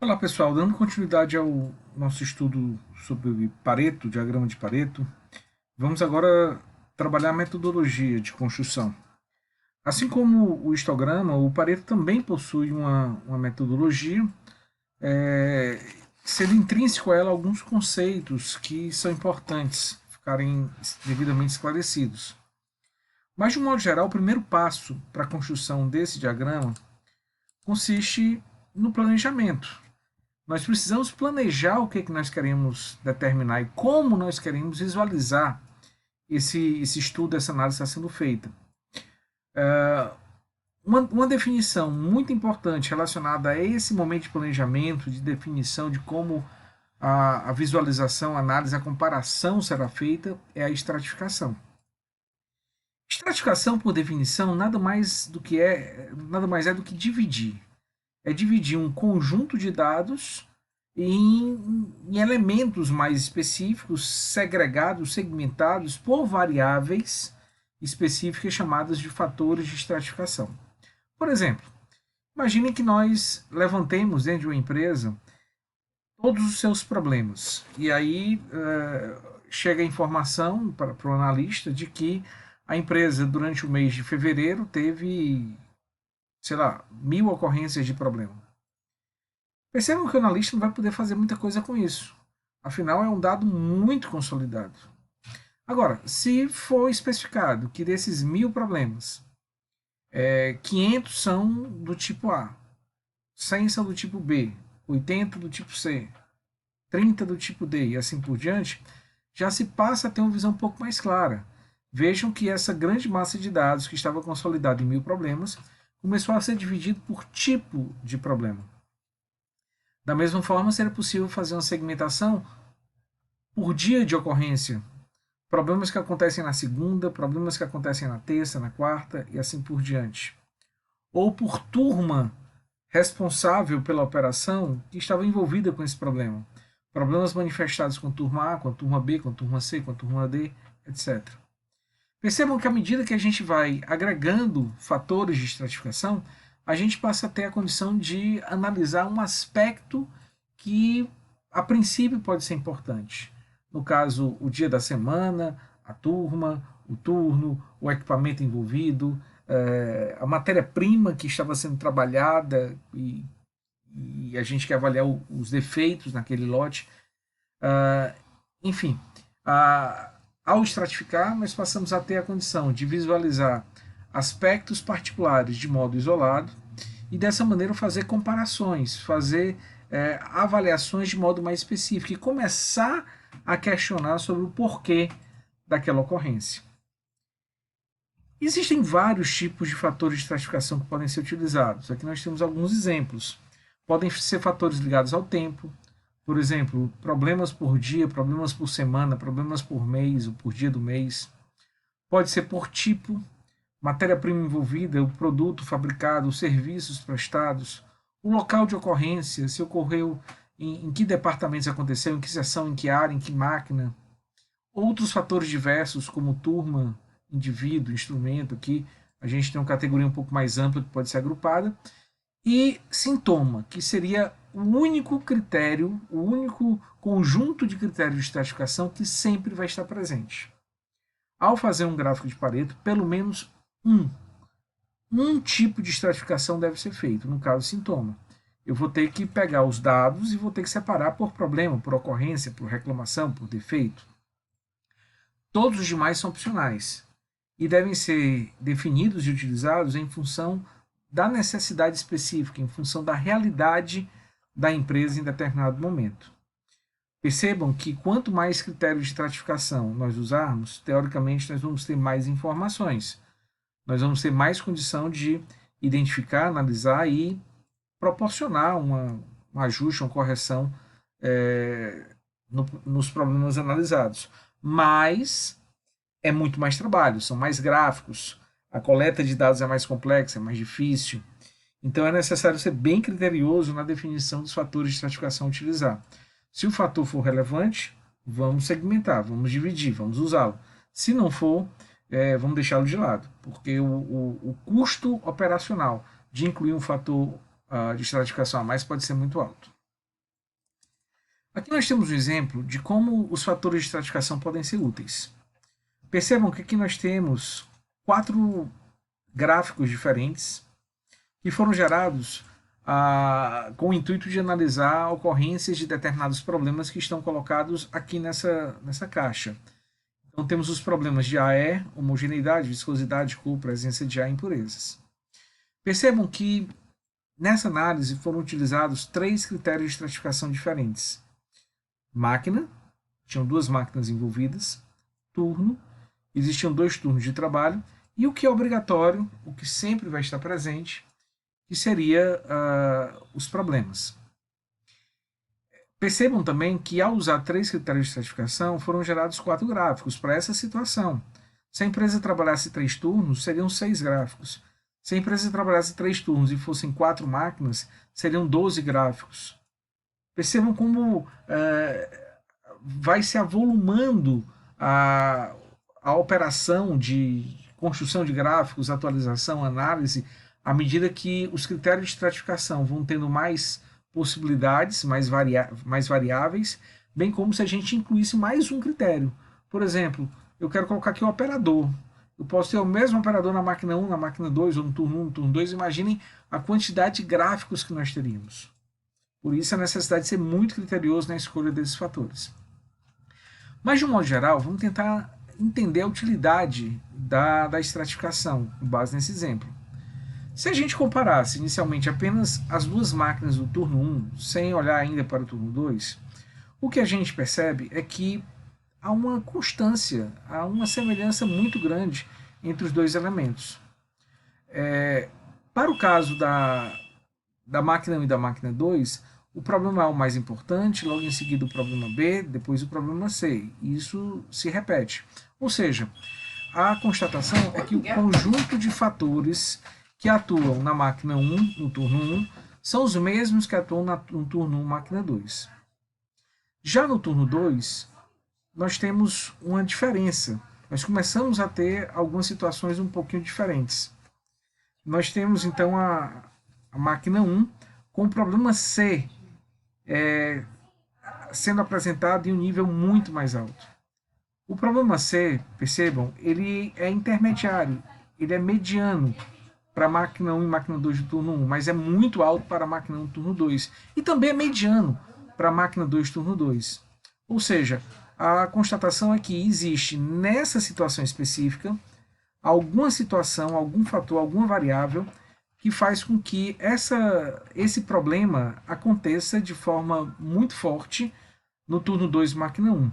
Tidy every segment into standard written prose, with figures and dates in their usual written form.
Olá pessoal, dando continuidade ao nosso estudo sobre Pareto, diagrama de Pareto, vamos agora trabalhar a metodologia de construção. Assim como o histograma, o Pareto também possui uma metodologia, é, sendo intrínseco a ela alguns conceitos que são importantes ficarem devidamente esclarecidos. Mas, de um modo geral, o primeiro passo para a construção desse diagrama consiste no planejamento. Nós precisamos planejar o que, é que nós queremos determinar e como nós queremos visualizar esse estudo, essa análise está sendo feita. Uma definição muito importante relacionada a esse momento de planejamento, de definição de como a visualização, a análise, a comparação será feita é a estratificação. Estratificação, por definição, nada mais é do que dividir. É dividir um conjunto de dados em elementos mais específicos, segregados, segmentados por variáveis específicas chamadas de fatores de estratificação. Por exemplo, imagine que nós levantemos dentro de uma empresa todos os seus problemas. E aí chega a informação para o analista de que a empresa, durante o mês de fevereiro, teve, sei lá, 1.000 ocorrências de problema. Percebam que o analista não vai poder fazer muita coisa com isso. Afinal, é um dado muito consolidado. Agora, se for especificado que desses 1.000 problemas, 500 são do tipo A, 100 são do tipo B, 80 do tipo C, 30 do tipo D e assim por diante, já se passa a ter uma visão um pouco mais clara. Vejam que essa grande massa de dados que estava consolidada em 1.000 problemas começou a ser dividido por tipo de problema. Da mesma forma, seria possível fazer uma segmentação por dia de ocorrência. Problemas que acontecem na segunda, problemas que acontecem na terça, na quarta e assim por diante. Ou por turma responsável pela operação que estava envolvida com esse problema. Problemas manifestados com a turma A, com a turma B, com a turma C, com a turma D, etc. Percebam que à medida que a gente vai agregando fatores de estratificação, a gente passa a ter a condição de analisar um aspecto que, a princípio, pode ser importante. No caso, o dia da semana, a turma, o turno, o equipamento envolvido, a matéria-prima que estava sendo trabalhada e a gente quer avaliar os defeitos naquele lote. Enfim, ao estratificar, nós passamos a ter a condição de visualizar aspectos particulares de modo isolado e dessa maneira fazer comparações, fazer avaliações de modo mais específico e começar a questionar sobre o porquê daquela ocorrência. Existem vários tipos de fatores de estratificação que podem ser utilizados. Aqui nós temos alguns exemplos. Podem ser fatores ligados ao tempo, por exemplo, problemas por dia, problemas por semana, problemas por mês ou por dia do mês. Pode ser por tipo, matéria-prima envolvida, o produto fabricado, os serviços prestados, o local de ocorrência, se ocorreu, em que departamentos aconteceu, em que seção, em que área, em que máquina. Outros fatores diversos, como turma, indivíduo, instrumento, aqui a gente tem uma categoria um pouco mais ampla que pode ser agrupada. E sintoma, que seria o único critério, o único conjunto de critérios de estratificação que sempre vai estar presente. Ao fazer um gráfico de Pareto, pelo menos um tipo de estratificação deve ser feito, no caso sintoma. Eu vou ter que pegar os dados e vou ter que separar por problema, por ocorrência, por reclamação, por defeito. Todos os demais são opcionais e devem ser definidos e utilizados em função da necessidade específica, em função da realidade da empresa em determinado momento. Percebam que quanto mais critérios de estratificação nós usarmos, teoricamente nós vamos ter mais informações. Nós vamos ter mais condição de identificar, analisar e proporcionar um ajuste, uma correção nos problemas analisados. Mas é muito mais trabalho, são mais gráficos, a coleta de dados é mais complexa, é mais difícil. Então é necessário ser bem criterioso na definição dos fatores de estratificação a utilizar. Se o fator for relevante, vamos segmentar, vamos dividir, vamos usá-lo. Se não for, vamos deixá-lo de lado, porque o custo operacional de incluir um fator de estratificação a mais pode ser muito alto. Aqui nós temos um exemplo de como os fatores de estratificação podem ser úteis. Percebam que aqui nós temos 4 gráficos diferentes que foram gerados com o intuito de analisar ocorrências de determinados problemas que estão colocados aqui nessa caixa. Então temos os problemas de AE, homogeneidade, viscosidade, cor, presença de ar e impurezas. Percebam que nessa análise foram utilizados 3 critérios de estratificação diferentes. Máquina, tinham 2 máquinas envolvidas, turno, existiam 2 turnos de trabalho, e o que é obrigatório, o que sempre vai estar presente, que seria os problemas. Percebam também que ao usar 3 critérios de estratificação, foram gerados 4 gráficos para essa situação. Se a empresa trabalhasse 3 turnos, seriam 6 gráficos. Se a empresa trabalhasse 3 turnos e fossem 4 máquinas, seriam 12 gráficos. Percebam como vai se avolumando a operação de construção de gráficos, atualização, análise, à medida que os critérios de estratificação vão tendo mais possibilidades, mais variáveis, bem como se a gente incluísse mais um critério. Por exemplo, eu quero colocar aqui o operador. Eu posso ter o mesmo operador na máquina 1, na máquina 2, ou no turno 1, no turno 2. Imaginem a quantidade de gráficos que nós teríamos. Por isso a necessidade de ser muito criterioso na escolha desses fatores. Mas, de um modo geral, vamos tentar entender a utilidade da estratificação, com base nesse exemplo. Se a gente comparasse inicialmente apenas as 2 máquinas do turno 1, sem olhar ainda para o turno 2, o que a gente percebe é que há uma constância, há uma semelhança muito grande entre os 2 elementos. Para o caso da máquina 1 e da máquina 2, o problema A é o mais importante, logo em seguida o problema B, depois o problema C. E isso se repete. Ou seja, a constatação é que o conjunto de fatores que atuam na máquina 1, no turno 1, são os mesmos que atuam no turno 1, máquina 2. Já no turno 2, nós temos uma diferença. Nós começamos a ter algumas situações um pouquinho diferentes. Nós temos, então, a máquina 1 com o problema C sendo apresentado em um nível muito mais alto. O problema C, percebam, ele é intermediário, ele é mediano para a máquina 1 e máquina 2 do turno 1, mas é muito alto para a máquina 1 do turno 2. E também é mediano para a máquina 2 do turno 2. Ou seja, a constatação é que existe nessa situação específica alguma situação, algum fator, alguma variável que faz com que esse problema aconteça de forma muito forte no turno 2 máquina 1.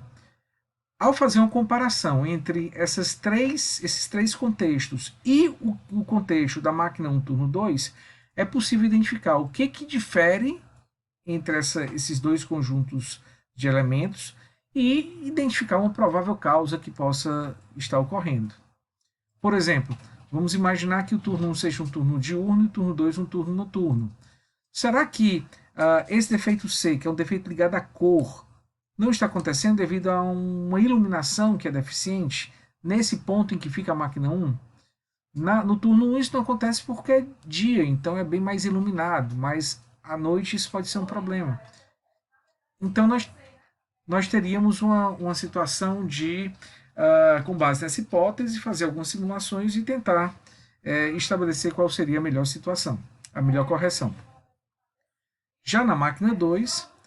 Ao fazer uma comparação entre esses três contextos e o contexto da máquina 1 turno 2, é possível identificar o que difere entre esses 2 conjuntos de elementos e identificar uma provável causa que possa estar ocorrendo. Por exemplo, vamos imaginar que o turno 1 seja um turno diurno e o turno 2 um turno noturno. Será que esse defeito C, que é um defeito ligado à cor, não está acontecendo devido a uma iluminação que é deficiente nesse ponto em que fica a máquina 1? No turno 1 isso não acontece porque é dia, então é bem mais iluminado, mas à noite isso pode ser um problema. Então nós teríamos uma situação de, com base nessa hipótese, fazer algumas simulações e tentar estabelecer qual seria a melhor situação, a melhor correção. Já na máquina 2,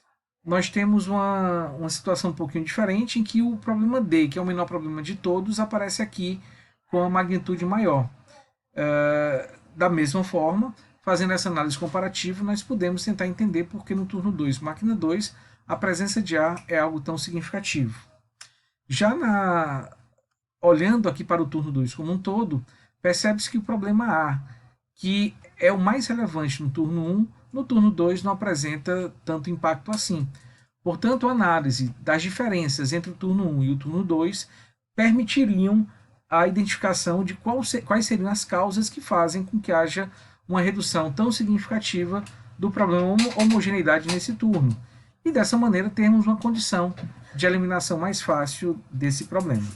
nós temos uma situação um pouquinho diferente, em que o problema D, que é o menor problema de todos, aparece aqui com a magnitude maior. Da mesma forma, fazendo essa análise comparativa, nós podemos tentar entender por que no turno 2, máquina 2, a presença de ar é algo tão significativo. Já olhando aqui para o turno 2 como um todo, percebe-se que o problema A, que é o mais relevante no turno 1, no turno 2 não apresenta tanto impacto assim. Portanto, a análise das diferenças entre o turno 1 e o turno 2 permitiriam a identificação de quais seriam as causas que fazem com que haja uma redução tão significativa do problema homogeneidade nesse turno. E dessa maneira termos uma condição de eliminação mais fácil desse problema.